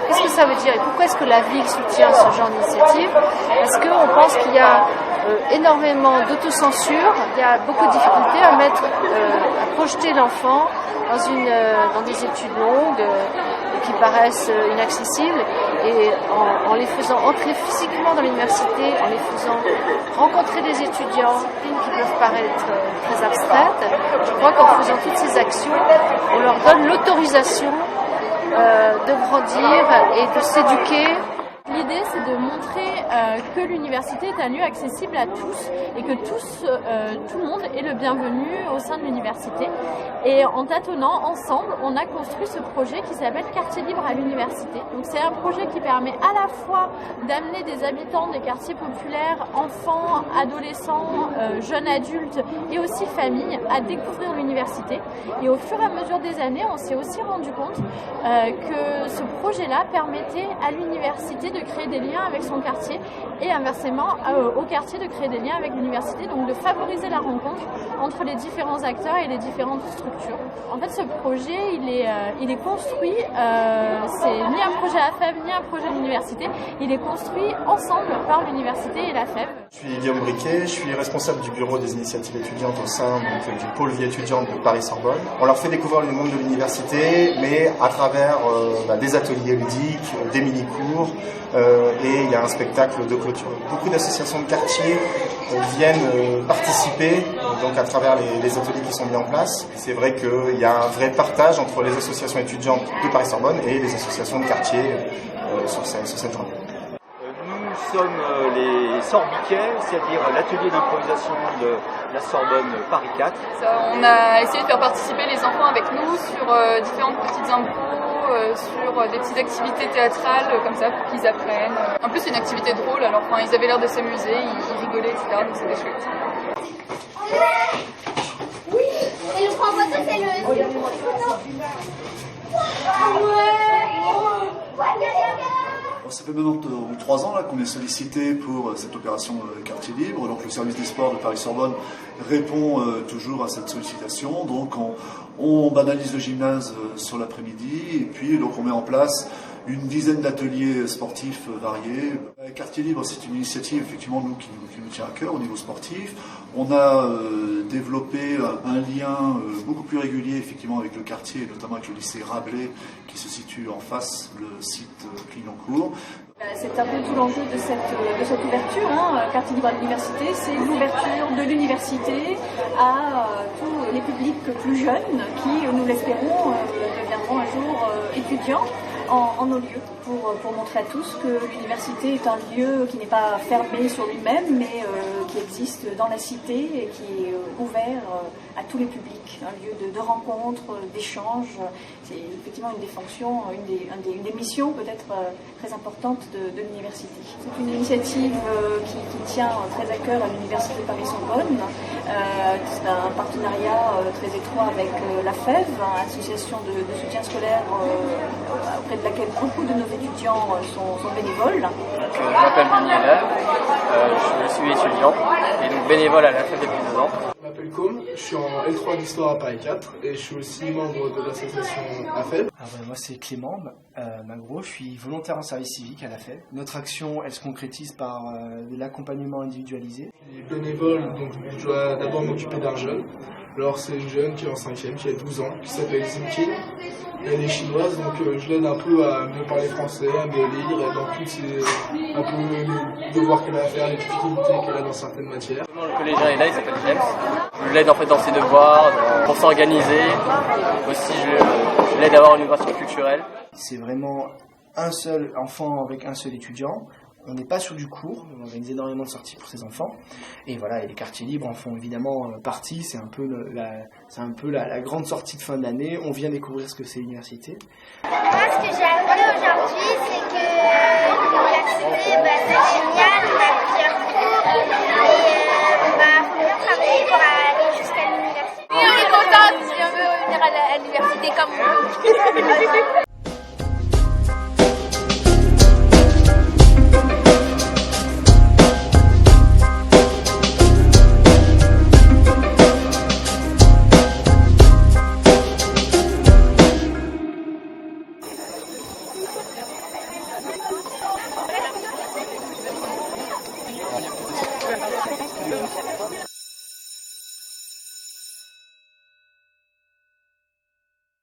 qu'est-ce que ça veut dire et pourquoi est-ce que la ville soutient ce genre d'initiative? Parce qu'on pense qu'il y a énormément d'autocensure, il y a beaucoup de difficultés à projeter l'enfant dans des études longues qui paraissent inaccessibles, et en les faisant entrer physiquement dans l'université, en les faisant rencontrer des étudiants qui peuvent paraître très abstraites, je crois qu'en faisant toutes ces actions, on leur donne l'autorisation de grandir et de s'éduquer. L'idée, c'est de montrer que l'université est un lieu accessible à tous et que tout le monde est le bienvenu au sein de l'université. Et en tâtonnant ensemble, on a construit ce projet qui s'appelle Quartier libre à l'université. Donc c'est un projet qui permet à la fois d'amener des habitants des quartiers populaires, enfants, adolescents, jeunes adultes et aussi familles à découvrir l'université. Et au fur et à mesure des années, on s'est aussi rendu compte que ce projet-là permettait à l'université de créer des liens avec son quartier et inversement au quartier de créer des liens avec l'université, donc de favoriser la rencontre entre les différents acteurs et les différentes structures. En fait, ce projet, il est construit, c'est ni un projet AFEV ni un projet de l'université, il est construit ensemble par l'université et l'AFEV. Je suis Guillaume Briquet, je suis responsable du bureau des initiatives étudiantes au sein du pôle vie étudiante de Paris-Sorbonne. On leur fait découvrir le monde de l'université, mais à travers des ateliers ludiques, des mini-cours, et il y a un spectacle de clôture. Beaucoup d'associations de quartier viennent participer donc à travers les ateliers qui sont mis en place. C'est vrai qu'il y a un vrai partage entre les associations étudiantes de Paris-Sorbonne et les associations de quartier sur cette journée. Nous sommes les Sorbiquets, c'est-à-dire l'atelier d'improvisation de la Sorbonne Paris 4. On a essayé de faire participer les enfants avec nous sur différentes petites impros, sur des petites activités théâtrales comme ça pour qu'ils apprennent. En plus c'est une activité drôle, alors ils avaient l'air de s'amuser, ils rigolaient, etc. Donc c'était chouette. Oui, et le prend photo c'est le... Ça fait maintenant 3 ans qu'on est sollicité pour cette opération Quartier libre. Donc le service des sports de Paris-Sorbonne répond toujours à cette sollicitation. Donc on banalise le gymnase sur l'après-midi et puis donc on met en place une dizaine d'ateliers sportifs variés. Quartier libre, c'est une initiative effectivement qui nous tient à cœur au niveau sportif. On a développé un lien beaucoup plus régulier effectivement avec le quartier, notamment avec le lycée Rabelais qui se situe en face, le site Clignancourt. C'est un peu tout l'enjeu de cette ouverture, Quartier libre à l'université, c'est l'ouverture de l'université à tous les publics plus jeunes qui, nous l'espérons, deviendront un jour étudiants en nos lieux pour montrer à tous que l'université est un lieu qui n'est pas fermé sur lui-même mais qui existe dans la cité et qui est ouvert à tous les publics, un lieu de rencontre, d'échange. C'est effectivement une des fonctions, une des missions peut-être très importantes de l'université. C'est une initiative qui tient très à cœur à l'université de Paris-Sorbonne. C'est un partenariat très étroit avec l'AFEV, association de soutien scolaire auprès de laquelle beaucoup de nos étudiants sont bénévoles. Je m'appelle Daniel, je suis étudiant et donc bénévole à l'AFEV depuis 2 ans. Je m'appelle Com, je suis en L3 d'histoire à Paris 4 et je suis aussi membre de l'association AFEV. Moi c'est Clément Magro, je suis volontaire en service civique à l'AFEV. Notre action elle se concrétise par de l'accompagnement individualisé. Je suis bénévole, donc je dois d'abord m'occuper d'un jeune. Alors c'est une jeune qui est en 5e, qui a 12 ans, qui s'appelle Zinkin. Elle est chinoise, donc je l'aide un peu à mieux parler français, à mieux lire, et dans tous ces un peu les devoirs qu'elle a à faire, les difficultés qu'elle a dans certaines matières. Le collégien est là, il s'appelle James. Je l'aide en fait dans ses devoirs, pour s'organiser. Aussi je l'aide à avoir une ouverture culturelle. C'est vraiment un seul enfant avec un seul étudiant. On n'est pas sur du cours, on organise énormément de sorties pour ces enfants. Et voilà, et les quartiers libres en font évidemment partie, c'est un peu la grande sortie de fin d'année. On vient découvrir ce que c'est l'université. Moi, ce que j'ai appris aujourd'hui, c'est que l'université, c'est génial, on a plusieurs cours, et faut bien travailler pour aller jusqu'à l'université. Oui, on est contente si on veut venir à l'université comme vous.